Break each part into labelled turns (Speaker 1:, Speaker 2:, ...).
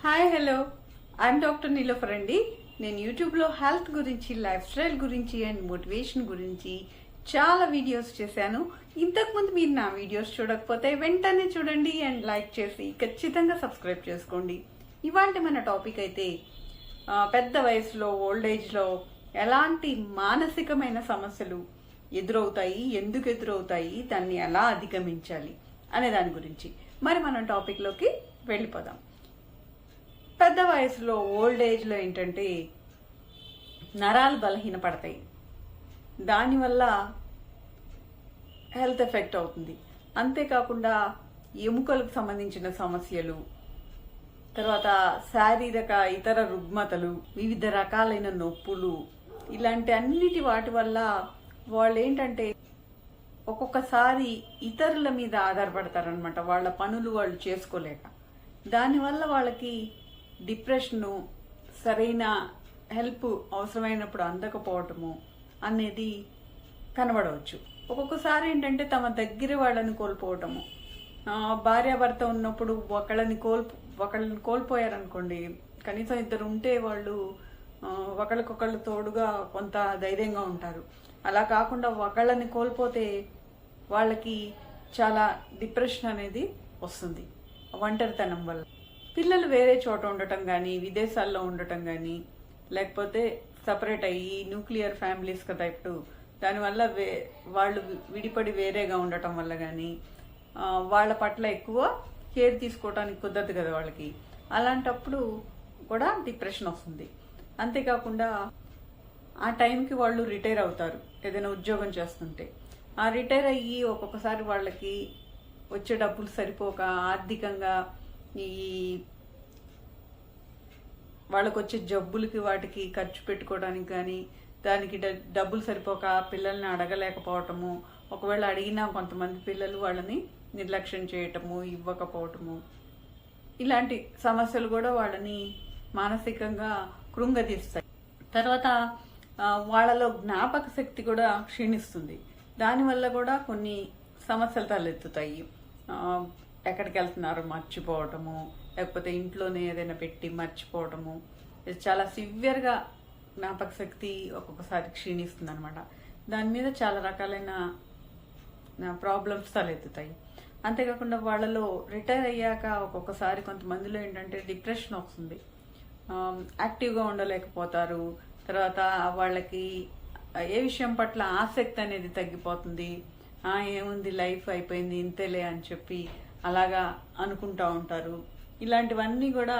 Speaker 1: Hi hello I'm doctor Niloufer అండి. నేను యూట్యూబ్లో హెల్త్ గురించి, లైఫ్ స్టైల్ గురించి అండ్ మోటివేషన్ గురించి చాలా వీడియోస్ చేశాను. ఇంతకుముందు మీరు నా వీడియోస్ చూడకపోతే వెంటనే చూడండి అండ్ లైక్ చేసి ఖచ్చితంగా సబ్స్క్రైబ్ చేసుకోండి. ఇవాళ మన టాపిక్ అయితే పెద్ద వయసులో, ఓల్డ్ ఏజ్లో ఎలాంటి మానసికమైన సమస్యలు ఎదురవుతాయి, ఎందుకు ఎదురవుతాయి, దాన్ని ఎలా అధిగమించాలి అనే దాని గురించి మరి మనం టాపిక్లోకి వెళ్ళిపోదాం. పెద్ద వయసులో, ఓల్డ్ ఏజ్లో ఏంటంటే నరాలు బలహీనపడతాయి. దానివల్ల హెల్త్ ఎఫెక్ట్ అవుతుంది. అంతేకాకుండా ఎముకలకు సంబంధించిన సమస్యలు, తర్వాత శారీరక ఇతర రుగ్మతలు, వివిధ రకాలైన నొప్పులు, ఇలాంటి అన్నిటి వాటి వల్ల వాళ్ళు ఏంటంటే ఒక్కొక్కసారి ఇతరుల మీద ఆధారపడతారనమాట. వాళ్ళ పనులు వాళ్ళు చేసుకోలేక. దానివల్ల వాళ్ళకి డిప్రెషను, సరైన హెల్ప్ అవసరమైనప్పుడు అందకపోవటము అనేది కనబడవచ్చు. ఒక్కొక్కసారి ఏంటంటే తమ దగ్గర వాళ్ళని కోల్పోవటము, భార్యాభర్త ఉన్నప్పుడు ఒకళ్ళని కోల్పోయారనుకోండి, కనీసం ఇద్దరు ఉంటే వాళ్ళు ఒకళ్ళకొకళ్ళు తోడుగా కొంత ధైర్యంగా ఉంటారు. అలా కాకుండా ఒకళ్ళని కోల్పోతే వాళ్ళకి చాలా డిప్రెషన్ అనేది వస్తుంది ఒంటరితనం వల్ల. పిల్లలు వేరే చోట ఉండటం కానీ, విదేశాల్లో ఉండటం కానీ, లేకపోతే సపరేట్ అయ్యి న్యూక్లియర్ ఫ్యామిలీస్ కదా ఇప్పుడు, దానివల్ల వాళ్ళు విడిపడి వేరేగా ఉండటం వల్ల కానీ వాళ్ళ పట్ల ఎక్కువ కేర్ తీసుకోవడానికి కుదరదు కదా వాళ్ళకి. అలాంటప్పుడు కూడా డిప్రెషన్ వస్తుంది. అంతేకాకుండా ఆ టైంకి వాళ్ళు రిటైర్ అవుతారు ఏదైనా ఉద్యోగం చేస్తుంటే. ఆ రిటైర్ అయ్యి ఒక్కొక్కసారి వాళ్ళకి వచ్చే డబ్బులు సరిపోక ఆర్థికంగా ఈ వాళ్ళకు వచ్చే జబ్బులకి వాటికి ఖర్చు పెట్టుకోవడానికి కానీ, దానికి డబ్బులు సరిపోక పిల్లల్ని అడగలేకపోవటము, ఒకవేళ అడిగినా కొంతమంది పిల్లలు వాళ్ళని నిర్లక్ష్యం చేయటము, ఇవ్వకపోవటము, ఇలాంటి సమస్యలు కూడా వాళ్ళని మానసికంగా కృంగదీస్తాయి. తర్వాత వాళ్ళలో జ్ఞాపక శక్తి కూడా క్షీణిస్తుంది. దానివల్ల కూడా కొన్ని సమస్యలు తలెత్తుతాయి. ఎక్కడికి వెళ్తున్నారో మర్చిపోవటము, లేకపోతే ఇంట్లోనే ఏదైనా పెట్టి మర్చిపోవటము, ఇది చాలా సివియర్గా జ్ఞాపక శక్తి ఒక్కొక్కసారి క్షీణిస్తుంది అనమాట. దాని మీద చాలా రకాలైన ప్రాబ్లమ్స్ తలెత్తుతాయి. అంతేకాకుండా వాళ్ళలో రిటైర్ అయ్యాక ఒక్కొక్కసారి కొంతమందిలో ఏంటంటే డిప్రెషన్ వస్తుంది. యాక్టివ్గా ఉండలేకపోతారు. తర్వాత వాళ్ళకి ఏ విషయం పట్ల ఆసక్తి అనేది తగ్గిపోతుంది. ఏముంది, లైఫ్ అయిపోయింది ఇంతేలే అని చెప్పి అలాగా అనుకుంటా ఉంటారు. ఇలాంటివన్నీ కూడా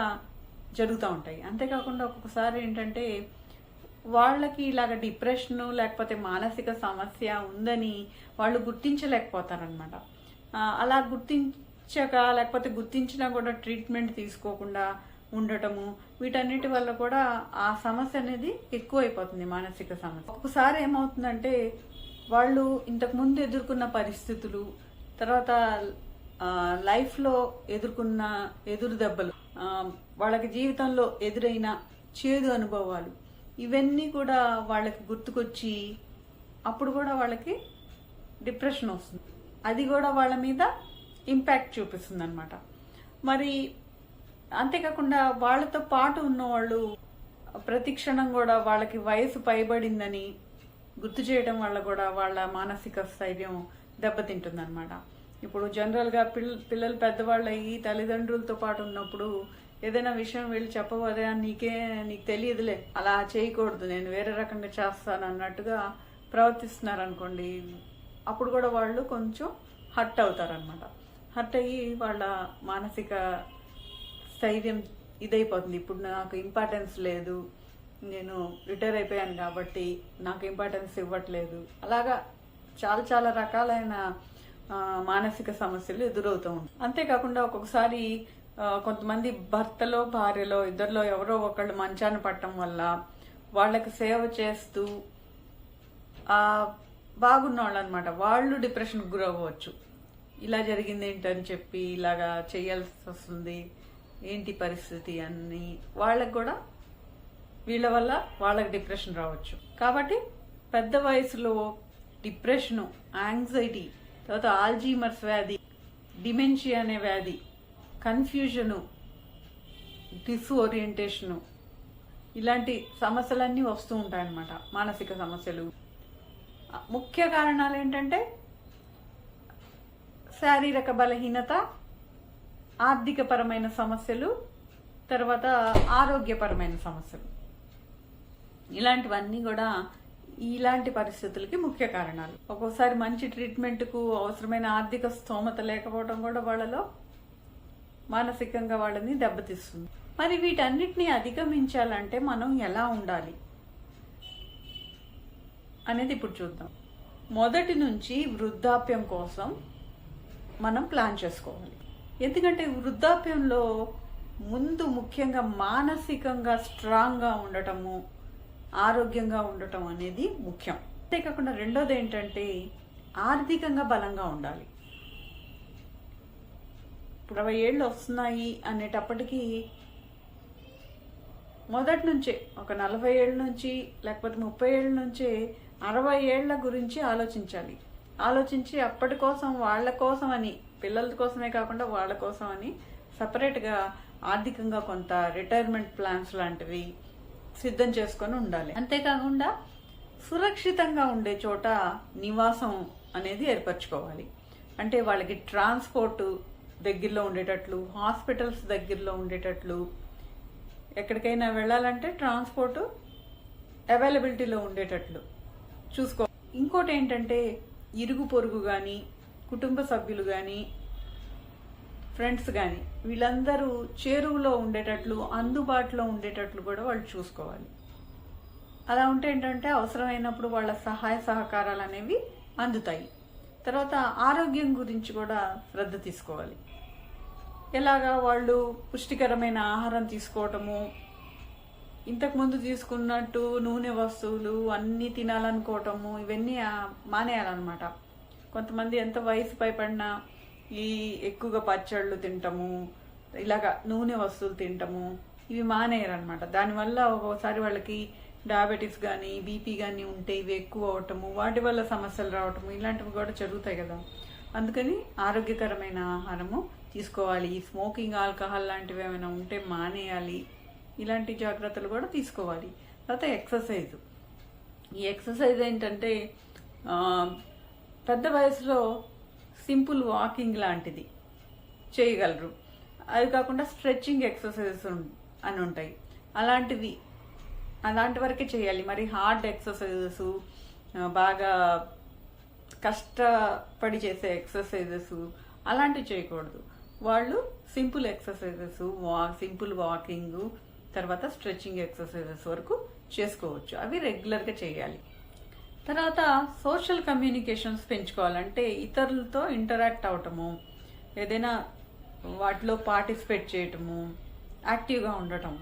Speaker 1: జరుగుతూ ఉంటాయి. అంతేకాకుండా ఒక్కొక్కసారి ఏంటంటే వాళ్ళకి ఇలాగ డిప్రెషను లేకపోతే మానసిక సమస్య ఉందని వాళ్ళు గుర్తించలేకపోతారనమాట. అలా గుర్తించక, లేకపోతే గుర్తించినా కూడా ట్రీట్మెంట్ తీసుకోకుండా ఉండటము, వీటన్నిటి వల్ల కూడా ఆ సమస్య అనేది ఎక్కువైపోతుంది, మానసిక సమస్య. ఒక్కొక్కసారి ఏమవుతుందంటే వాళ్ళు ఇంతకుముందు ఎదుర్కొన్న పరిస్థితులు, తర్వాత లైఫ్లో ఎదుర్కొన్న ఎదురు దెబ్బలు, వాళ్ళకి జీవితంలో ఎదురైన చేదు అనుభవాలు, ఇవన్నీ కూడా వాళ్ళకి గుర్తుకొచ్చి అప్పుడు కూడా వాళ్ళకి డిప్రెషన్ వస్తుంది. అది కూడా వాళ్ళ మీద ఇంపాక్ట్ చూపిస్తుంది అనమాట. మరి అంతేకాకుండా వాళ్ళతో పాటు ఉన్నవాళ్ళు ప్రతి క్షణం కూడా వాళ్ళకి వయసు పైబడిందని గుర్తు చేయడం వల్ల కూడా వాళ్ళ మానసిక స్థైర్యం దెబ్బతింటుంది అనమాట. ఇప్పుడు జనరల్గా పిల్లలు పెద్దవాళ్ళు అయ్యి తల్లిదండ్రులతో పాటు ఉన్నప్పుడు ఏదైనా విషయం వెళ్ళి చెప్పవదే, నీకు తెలియదులే, అలా చేయకూడదు, నేను వేరే రకంగా చేస్తాను అన్నట్టుగా ప్రవర్తిస్తున్నారు అనుకోండి, అప్పుడు కూడా వాళ్ళు కొంచెం హర్ట్ అవుతారనమాట. హర్ట్ అయ్యి వాళ్ళ మానసిక స్థైర్యం ఇదైపోతుంది. ఇప్పుడు నాకు ఇంపార్టెన్స్ లేదు, నేను రిటైర్ అయిపోయాను కాబట్టి నాకు ఇంపార్టెన్స్ ఇవ్వట్లేదు, అలాగా చాలా చాలా రకాలైన మానసిక సమస్యలు ఎదురవుతూ ఉంటాయి. అంతేకాకుండా ఒక్కొక్కసారి కొంతమంది భర్తలో, భార్యలో, ఇద్దరిలో ఎవరో ఒకళ్ళు మంచాన పట్టడం వల్ల వాళ్ళకి సేవ చేస్తూ బాగున్న వాళ్ళు అనమాట, వాళ్ళు డిప్రెషన్కి గురవ్వచ్చు. ఇలా జరిగింది ఏంటని చెప్పి ఇలాగా చేయాల్సి వస్తుంది, ఏంటి పరిస్థితి అని వాళ్ళకి కూడా వీళ్ళ వల్ల వాళ్ళకి డిప్రెషన్ రావచ్చు. కాబట్టి పెద్ద వయసులో డిప్రెషను, యాంగ్జైటీ, తర్వాత ఆల్జీమర్స్ వ్యాధి, డిమెన్షియా అనే వ్యాధి, కన్ఫ్యూజను, డిస్ఓరియంటేషను, ఇలాంటి సమస్యలన్నీ వస్తూ ఉంటాయన్నమాట. మానసిక సమస్యలు ముఖ్య కారణాలు ఏంటంటే శారీరక బలహీనత, ఆర్థికపరమైన సమస్యలు, తర్వాత ఆరోగ్యపరమైన సమస్యలు. ఇలాంటివన్నీ కూడా ఇలాంటి పరిస్థితులకి ముఖ్య కారణాలు. ఒక్కోసారి మంచి ట్రీట్మెంట్కు అవసరమైన ఆర్థిక స్తోమత లేకపోవడం కూడా వాళ్ళలో మానసికంగా వాళ్ళని దెబ్బతీస్తుంది. మరి వీటన్నిటిని అధిగమించాలంటే మనం ఎలా ఉండాలి అనేది ఇప్పుడు చూద్దాం. మొదటి నుంచి వృద్ధాప్యం కోసం మనం ప్లాన్ చేసుకోవాలి. ఎందుకంటే వృద్ధాప్యంలో ముందు ముఖ్యంగా మానసికంగా స్ట్రాంగ్గా ఉండటము, ఆరోగ్యంగా ఉండటం అనేది ముఖ్యం. అంతేకాకుండా రెండోది ఏంటంటే ఆర్థికంగా బలంగా ఉండాలి. ఇప్పుడు 60 ఏళ్ళు వస్తున్నాయి అనేటప్పటికీ మొదటి నుంచే ఒక 40 ఏళ్ళ నుంచి లేకపోతే 30 ఏళ్ళ నుంచే 60 ఏళ్ల గురించి ఆలోచించాలి. ఆలోచించి అప్పటి కోసం, వాళ్ళ కోసం అని, పిల్లల కోసమే కాకుండా వాళ్ళ కోసం అని సపరేట్గా ఆర్థికంగా కొంత రిటైర్మెంట్ ప్లాన్స్ లాంటివి సిద్ధం చేసుకొని ఉండాలి. అంతేకాకుండా సురక్షితంగా ఉండే చోట నివాసం అనేది ఏర్పరచుకోవాలి. అంటే వాళ్ళకి ట్రాన్స్పోర్ట్ దగ్గరలో ఉండేటట్లు, హాస్పిటల్స్ దగ్గరలో ఉండేటట్లు, ఎక్కడికైనా వెళ్ళాలంటే ట్రాన్స్పోర్ట్ అవైలబిలిటీలో ఉండేటట్లు చూసుకో. ఇంకోటి ఏంటంటే ఇరుగు పొరుగు కానీ, కుటుంబ సభ్యులు కానీ, ఫ్రెండ్స్ కానీ వీళ్ళందరూ చేరువలో ఉండేటట్లు, అందుబాటులో ఉండేటట్లు కూడా వాళ్ళు చూసుకోవాలి. అలా ఉంటే ఏంటంటే అవసరమైనప్పుడు వాళ్ళ సహాయ సహకారాలు అనేవి అందుతాయి. తర్వాత ఆరోగ్యం గురించి కూడా శ్రద్ధ తీసుకోవాలి. ఎలాగా వాళ్ళు పుష్టికరమైన ఆహారం తీసుకోవటము, ఇంతకుముందు తీసుకున్నట్టు నూనె వస్తువులు అన్నీ తినాలనుకోవటము, ఇవన్నీ మానేయాలన్నమాట. కొంతమంది ఎంత వయసు పైపడినా ఈ ఎక్కువగా పచ్చళ్ళు తింటము, ఇలాగా నూనె వస్తువులు తింటము, ఇవి మానేయాలన్నమాట. దానివల్ల ఒక్కోసారి వాళ్ళకి డయాబెటీస్ కానీ, బీపీ కానీ ఉంటే ఇవి ఎక్కువ అవటము, వాటి వల్ల సమస్యలు రావటము, ఇలాంటివి కూడా జరుగుతాయి కదా. అందుకని ఆరోగ్యకరమైన ఆహారము తీసుకోవాలి. ఈ స్మోకింగ్, ఆల్కహాల్ లాంటివి ఏమైనా ఉంటే మానేయాలి. ఇలాంటి జాగ్రత్తలు కూడా తీసుకోవాలి. తర్వాత ఎక్సర్సైజ్. ఈ ఎక్సర్సైజ్ ఏంటంటే పెద్ద వయసులో సింపుల్ వాకింగ్ లాంటిది చేయగలరు. అది కాకుండా స్ట్రెచ్చింగ్ ఎక్సర్సైజెస్ అని ఉంటాయి, అలాంటి వరకే చేయాలి. మరి హార్డ్ ఎక్సర్సైజెస్, బాగా కష్టపడి చేసే ఎక్సర్సైజెస్ అలాంటివి చేయకూడదు. వాళ్ళు సింపుల్ ఎక్సర్సైజెస్, సింపుల్ వాకింగ్, తర్వాత స్ట్రెచ్చింగ్ ఎక్సర్సైజెస్ వరకు చేసుకోవచ్చు. అవి రెగ్యులర్గా చేయాలి. తర్వాత సోషల్ కమ్యూనికేషన్స్ పెంచుకోవాలంటే ఇతరులతో ఇంటరాక్ట్ అవటము, ఏదైనా వాటిలో పార్టిసిపేట్ చేయటము, యాక్టివ్గా ఉండటం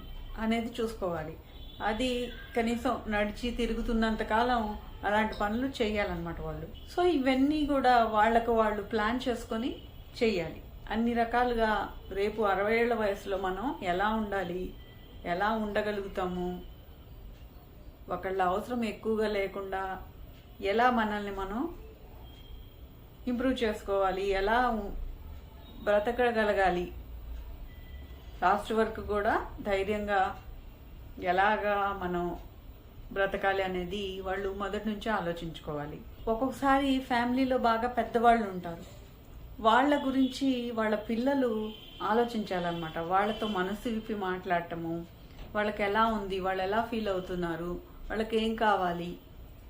Speaker 1: అనేది చూసుకోవాలి. అది కనీసం నడిచి తిరుగుతున్నంత కాలం అలాంటి పనులు చేయాలన్నమాట వాళ్ళు. సో ఇవన్నీ కూడా వాళ్ళకు వాళ్ళు ప్లాన్ చేసుకొని చెయ్యాలి. అన్ని రకాలుగా రేపు 60 ఏళ్ల వయసులో మనం ఎలా ఉండాలి, ఎలా ఉండగలుగుతాము, ఒకళ్ళ అవసరం ఎక్కువగా లేకుండా ఎలా మనల్ని మనం ఇంప్రూవ్ చేసుకోవాలి, ఎలా బ్రతకగలగాలి, లాస్ట్ వరకు కూడా ధైర్యంగా ఎలాగా మనం బ్రతకాలి అనేది వాళ్ళు మొదటి నుంచే ఆలోచించుకోవాలి. ఒక్కొక్కసారి ఫ్యామిలీలో బాగా పెద్దవాళ్ళు ఉంటారు, వాళ్ళ గురించి వాళ్ళ పిల్లలు ఆలోచించాలన్నమాట. వాళ్ళతో మనసు విప్పి మాట్లాడటము, వాళ్ళకి ఎలా ఉంది, వాళ్ళు ఎలా ఫీల్ అవుతున్నారు, వాళ్ళకి ఏం కావాలి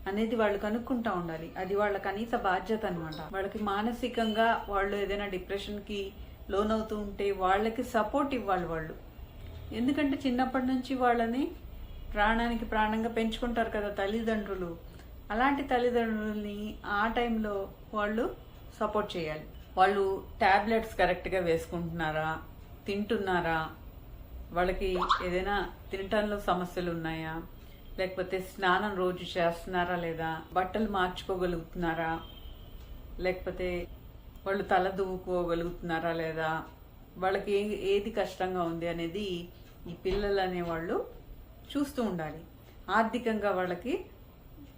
Speaker 1: అనేది వాళ్ళు కనుక్కుంటా ఉండాలి. అది వాళ్ళ కనీస బాధ్యత అనమాట. వాళ్ళకి మానసికంగా వాళ్ళు ఏదైనా డిప్రెషన్కి లోనవుతూ ఉంటే వాళ్ళకి సపోర్ట్ ఇవ్వాలి వాళ్ళు. ఎందుకంటే చిన్నప్పటి నుంచి వాళ్ళని ప్రాణానికి ప్రాణంగా పెంచుకుంటారు కదా తల్లిదండ్రులు. అలాంటి తల్లిదండ్రుల్ని ఆ టైంలో వాళ్ళు సపోర్ట్ చేయాలి. వాళ్ళు టాబ్లెట్స్ కరెక్ట్గా వేసుకుంటున్నారా, తింటున్నారా, వాళ్ళకి ఏదైనా తినటంలో సమస్యలు ఉన్నాయా, లేకపోతే స్నానం రోజు చేస్తున్నారా లేదా, బట్టలు మార్చుకోగలుగుతున్నారా, లేకపోతే వాళ్ళు తల దువ్వుకోగలుగుతున్నారా లేదా, వాళ్ళకి ఏది కష్టంగా ఉంది అనేది ఈ పిల్లలు అనేవాళ్ళు చూస్తూ ఉండాలి. ఆర్థికంగా వాళ్ళకి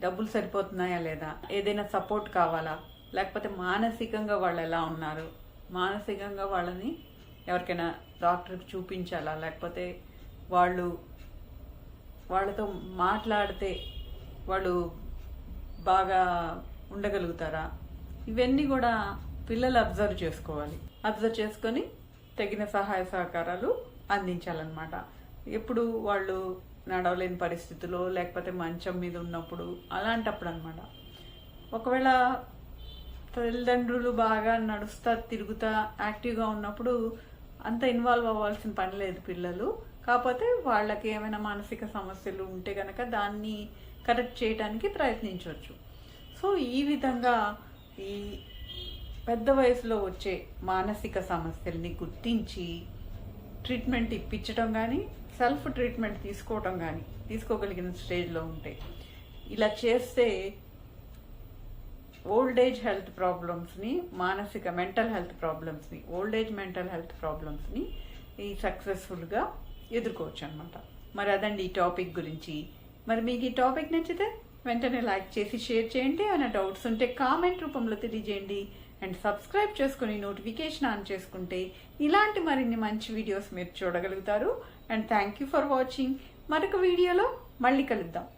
Speaker 1: డబ్బులు సరిపోతున్నాయా లేదా, ఏదైనా సపోర్ట్ కావాలా, లేకపోతే మానసికంగా వాళ్ళు ఎలా ఉన్నారు, మానసికంగా వాళ్ళని ఎవరికైనా డాక్టర్కి చూపించాలా, లేకపోతే వాళ్ళతో మాట్లాడితే వాళ్ళు బాగా ఉండగలుగుతారా, ఇవన్నీ కూడా పిల్లలు అబ్జర్వ్ చేసుకోవాలి. అబ్జర్వ్ చేసుకొని తగిన సహాయ సహకారాలు అందించాలన్నమాట. ఎప్పుడు వాళ్ళు నడవలేని పరిస్థితుల్లో లేకపోతే మంచం మీద ఉన్నప్పుడు అలాంటప్పుడు అనమాట. ఒకవేళ తల్లిదండ్రులు బాగా నడుస్తా తిరుగుతా యాక్టివ్గా ఉన్నప్పుడు అంత ఇన్వాల్వ్ అవ్వాల్సిన పని లేదు పిల్లలు. కాకపోతే వాళ్ళకి ఏమైనా మానసిక సమస్యలు ఉంటే కనుక దాన్ని కరెక్ట్ చేయడానికి ప్రయత్నించవచ్చు. సో ఈ విధంగా ఈ పెద్ద వయసులో వచ్చే మానసిక సమస్యల్ని గుర్తించి ట్రీట్మెంట్ ఇప్పించడం కానీ, సెల్ఫ్ ట్రీట్మెంట్ తీసుకోగలిగిన స్టేజ్లో ఉంటే ఇలా చేస్తే ఓల్డ్ ఏజ్ హెల్త్ ప్రాబ్లమ్స్ని, మెంటల్ హెల్త్ ప్రాబ్లమ్స్ని, ఓల్డ్ ఏజ్ మెంటల్ హెల్త్ ప్రాబ్లమ్స్ని సక్సెస్ఫుల్గా ఎదుర్కోవచ్చు అనమాట. మరి అదండి ఈ టాపిక్ గురించి. మరి మీకు ఈ టాపిక్ నచ్చితే వెంటనే లైక్ చేసి షేర్ చేయండి. ఏమైనా డౌట్స్ ఉంటే కామెంట్ రూపంలో తెలియజేయండి. అండ్ సబ్స్క్రైబ్ చేసుకుని నోటిఫికేషన్ ఆన్ చేసుకుంటే ఇలాంటి మరిన్ని మంచి వీడియోస్ మీరు చూడగలుగుతారు. And thank you for watching. మరొక వీడియోలో మళ్ళీ కలుద్దాం.